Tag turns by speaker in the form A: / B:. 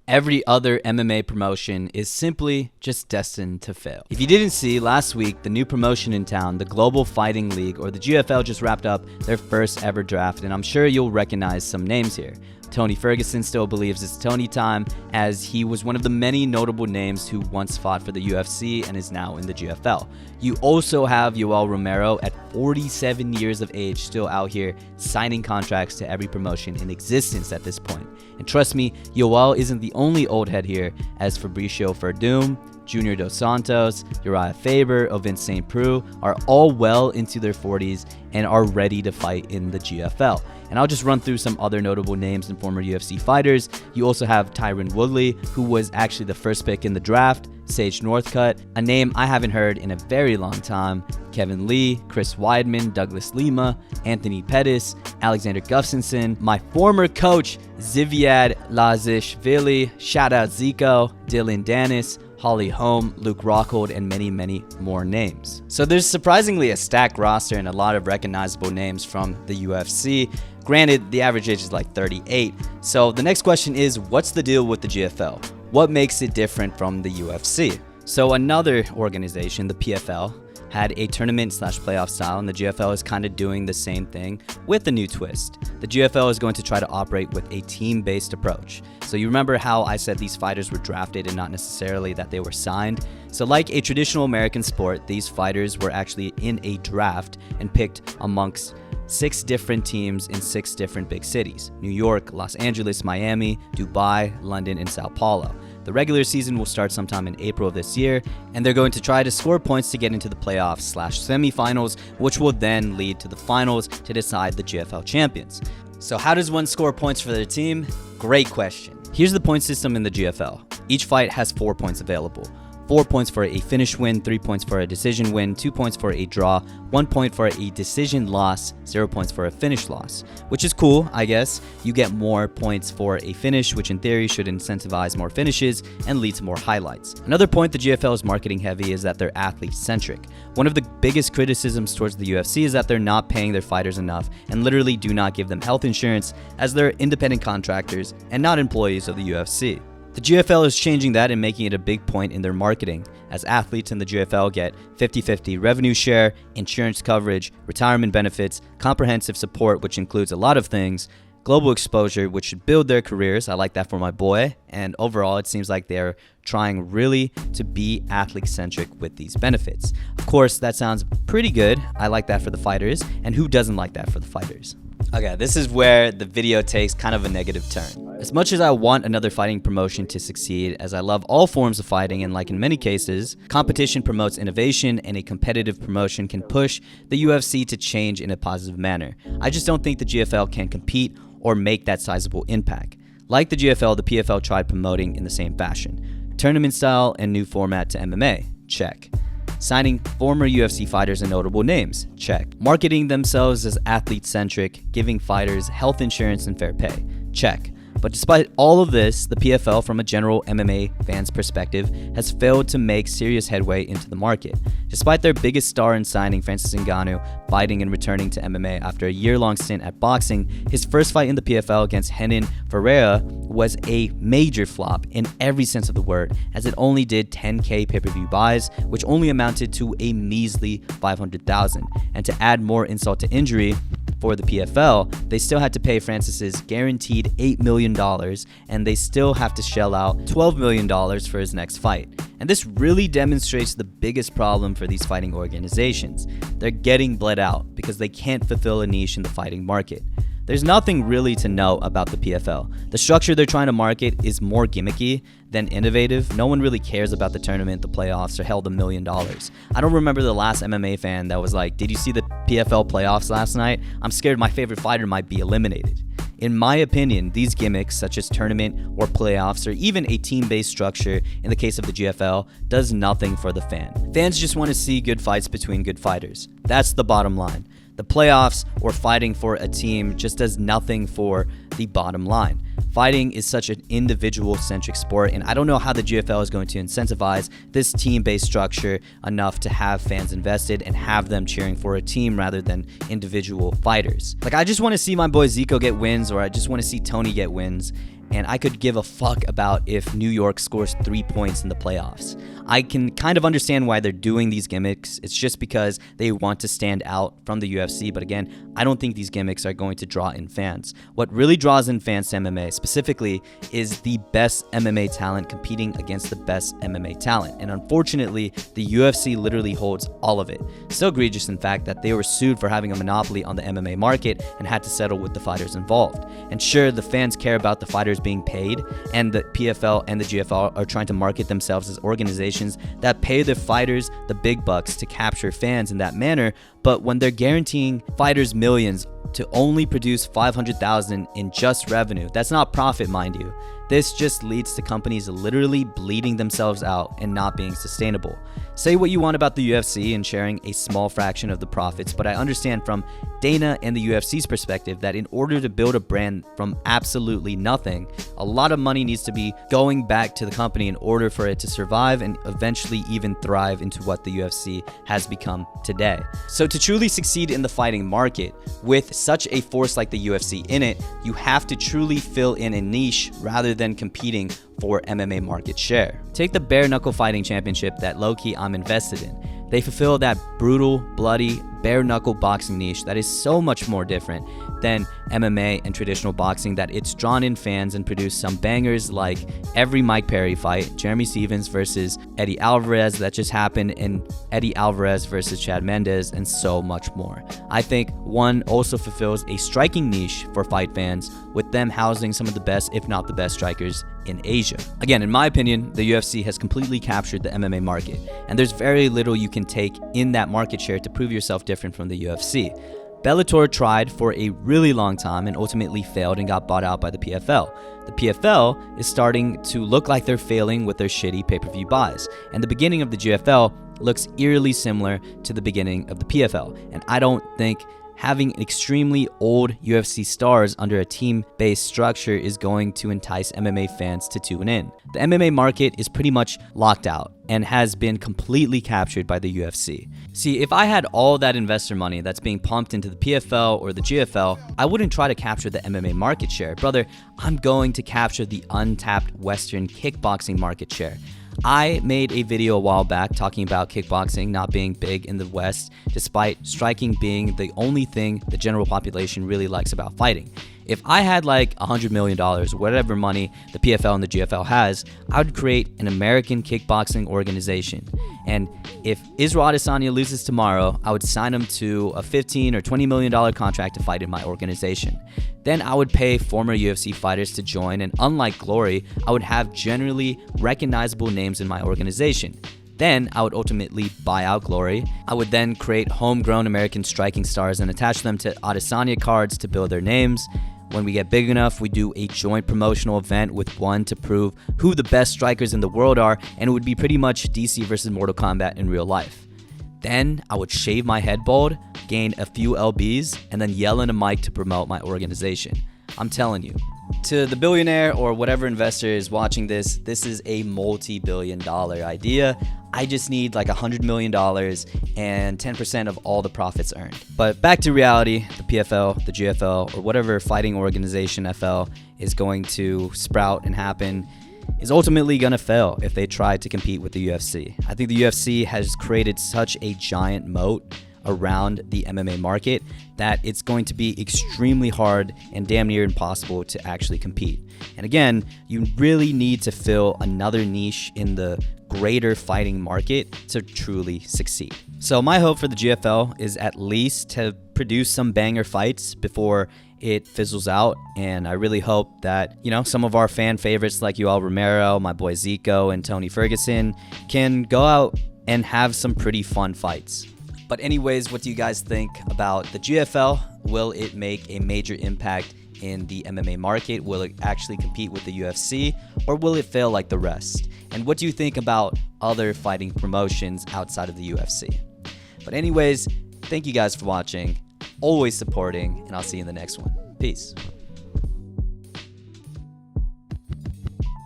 A: Every other MMA promotion is simply just destined to fail. If you didn't see, last week, the new promotion in town, the Global Fighting League, or the GFL, just wrapped up their first ever draft, and I'm sure you'll recognize some names here. Tony Ferguson still believes it's Tony time, as he was one of the many notable names who once fought for the UFC and is now in the GFL. You also have Yoel Romero at 47 years of age still out here signing contracts to every promotion in existence at this point. And trust me, Yoel isn't the only old head here, as Fabricio Verdum, Junior Dos Santos, Uriah Faber, Ovin St. Preux are all well into their 40s and are ready to fight in the GFL. And I'll just run through some other notable names and former UFC fighters. You also have Tyron Woodley, who was actually the first pick in the draft, Sage Northcutt, a name I haven't heard in a very long time, Kevin Lee, Chris Weidman, Douglas Lima, Anthony Pettis, Alexander Gustafsson, my former coach, Ziviad Lazishvili, shout out Zico, Dylan Dennis, Holly Holm, Luke Rockhold, and many, many more names. So there's surprisingly a stacked roster and a lot of recognizable names from the UFC. Granted, the average age is like 38. So the next question is, what's the deal with the GFL? What makes it different from the UFC? So another organization, the PFL, had a tournament/playoff style, and the GFL is kind of doing the same thing with a new twist. The GFL is going to try to operate with a team-based approach. So you remember how I said these fighters were drafted and not necessarily that they were signed? So like a traditional American sport, these fighters were actually in a draft and picked amongst 6 different teams in 6 different big cities: New York, Los Angeles, Miami, Dubai, London, and Sao Paulo. The regular season will start sometime in April of this year, and they're going to try to score points to get into the playoffs/semifinals, which will then lead to the finals to decide the GFL champions. So how does one score points for their team? Great question. Here's the point system in the GFL. Each fight has 4 points available. 4 points for a finish win, 3 points for a decision win, 2 points for a draw, 1 point for a decision loss, 0 points for a finish loss, which is cool, I guess. You get more points for a finish, which in theory should incentivize more finishes and lead to more highlights. Another point the GFL is marketing heavy is that they're athlete-centric. One of the biggest criticisms towards the UFC is that they're not paying their fighters enough and literally do not give them health insurance, as they're independent contractors and not employees of the UFC. The GFL is changing that and making it a big point in their marketing, as athletes in the GFL get 50-50 revenue share, insurance coverage, retirement benefits, comprehensive support, which includes a lot of things, global exposure, which should build their careers. I like that for my boy. And overall, it seems like they're trying really to be athlete-centric with these benefits. Of course, that sounds pretty good. I like that for the fighters. And who doesn't like that for the fighters? Okay, this is where the video takes kind of a negative turn. As much as I want another fighting promotion to succeed, as I love all forms of fighting, and like in many cases, competition promotes innovation, and a competitive promotion can push the UFC to change in a positive manner, I just don't think the GFL can compete or make that sizable impact. Like the GFL, the PFL tried promoting in the same fashion. Tournament style and new format to MMA, check. Signing former UFC fighters and notable names, check. Marketing themselves as athlete-centric, giving fighters health insurance and fair pay, check. But despite all of this, the PFL, from a general MMA fan's perspective, has failed to make serious headway into the market. Despite their biggest star in signing, Francis Ngannou, fighting and returning to MMA after a year-long stint at boxing, his first fight in the PFL against Renan Ferreira was a major flop in every sense of the word, as it only did 10K pay-per-view buys, which only amounted to a measly 500,000. And to add more insult to injury, for the PFL, they still had to pay Francis's guaranteed $8 million, and they still have to shell out $12 million for his next fight. And this really demonstrates the biggest problem for these fighting organizations. They're getting bled out because they can't fulfill a niche in the fighting market. There's nothing really to know about the PFL. The structure they're trying to market is more gimmicky than innovative. No one really cares about the tournament, the playoffs, or hell, the $1 million. I don't remember the last MMA fan that was like, did you see the PFL playoffs last night? I'm scared my favorite fighter might be eliminated. In my opinion, these gimmicks, such as tournament or playoffs, or even a team-based structure in the case of the GFL, does nothing for the fan. Fans just want to see good fights between good fighters. That's the bottom line. The playoffs or fighting for a team just does nothing for the bottom line. Fighting is such an individual-centric sport, and I don't know how the GFL is going to incentivize this team-based structure enough to have fans invested and have them cheering for a team rather than individual fighters. Like, I just want to see my boy Zico get wins, or I just want to see Tony get wins. and I could give a fuck about if New York scores 3 points in the playoffs. I can kind of understand why they're doing these gimmicks. It's just because they want to stand out from the UFC. But again, I don't think these gimmicks are going to draw in fans. What really draws in fans to MMA specifically is the best MMA talent competing against the best MMA talent. And unfortunately, the UFC literally holds all of it. So egregious, in fact, that they were sued for having a monopoly on the MMA market and had to settle with the fighters involved. And sure, the fans care about the fighters being paid, and the PFL and the GFL are trying to market themselves as organizations that pay their fighters the big bucks to capture fans in that manner. But when they're guaranteeing fighters millions to only produce $500,000 in just revenue, that's not profit, mind you. This just leads to companies literally bleeding themselves out and not being sustainable. Say what you want about the UFC and sharing a small fraction of the profits, but I understand from Dana and the UFC's perspective that in order to build a brand from absolutely nothing, a lot of money needs to be going back to the company in order for it to survive and eventually even thrive into what the UFC has become today. So to truly succeed in the fighting market, with such a force like the UFC in it, you have to truly fill in a niche rather than competing for MMA market share. Take the bare knuckle fighting championship that low-key I'm invested in. They fulfill that brutal, bloody, bare knuckle boxing niche that is so much more different than MMA and traditional boxing, that it's drawn in fans and produced some bangers like every Mike Perry fight, Jeremy Stevens versus Eddie Alvarez that just happened, and Eddie Alvarez versus Chad Mendes, and so much more. I think one also fulfills a striking niche for fight fans, with them housing some of the best, if not the best, strikers in Asia. Again, in my opinion, the UFC has completely captured the MMA market, and there's very little you can take in that market share to prove yourself different from the UFC. Bellator tried for a really long time and ultimately failed and got bought out by the PFL. The PFL is starting to look like they're failing with their shitty pay-per-view buys, and the beginning of the GFL looks eerily similar to the beginning of the PFL, and I don't think having extremely old UFC stars under a team-based structure is going to entice MMA fans to tune in. The MMA market is pretty much locked out and has been completely captured by the UFC. See, if I had all that investor money that's being pumped into the PFL or the GFL, I wouldn't try to capture the MMA market share. Brother, I'm going to capture the untapped Western kickboxing market share. I made a video a while back talking about kickboxing not being big in the West, despite striking being the only thing the general population really likes about fighting. If I had like $100 million, whatever money the PFL and the GFL has, I would create an American kickboxing organization. And if Israel Adesanya loses tomorrow, I would sign him to a $15 or $20 million contract to fight in my organization. Then I would pay former UFC fighters to join, and unlike Glory, I would have generally recognizable names in my organization. Then I would ultimately buy out Glory. I would then create homegrown American striking stars and attach them to Adesanya cards to build their names. When we get big enough, we do a joint promotional event with one to prove who the best strikers in the world are, and it would be pretty much DC versus Mortal Kombat in real life. Then I would shave my head bald, gain a few LBs, and then yell in a mic to promote my organization. I'm telling you. To the billionaire or whatever investor is watching this, this is a multi-billion-dollar idea. I just need like $100 million and 10% of all the profits earned. But back to reality, the PFL, the GFL, or whatever fighting organization FL is going to sprout and happen is ultimately going to fail if they try to compete with the UFC. I think the UFC has created such a giant moat around the MMA market that it's going to be extremely hard and damn near impossible to actually compete. And again, you really need to fill another niche in the greater fighting market to truly succeed. So my hope for the GFL is at least to produce some banger fights before it fizzles out, and I really hope that, some of our fan favorites like Yoel Romero, my boy Zico, and Tony Ferguson can go out and have some pretty fun fights. But anyways, what do you guys think about the GFL? Will it make a major impact in the MMA market? Will it actually compete with the UFC, or will it fail like the rest? And what do you think about other fighting promotions outside of the UFC? But anyways, thank you guys for watching, always supporting, and I'll see you in the next one. Peace.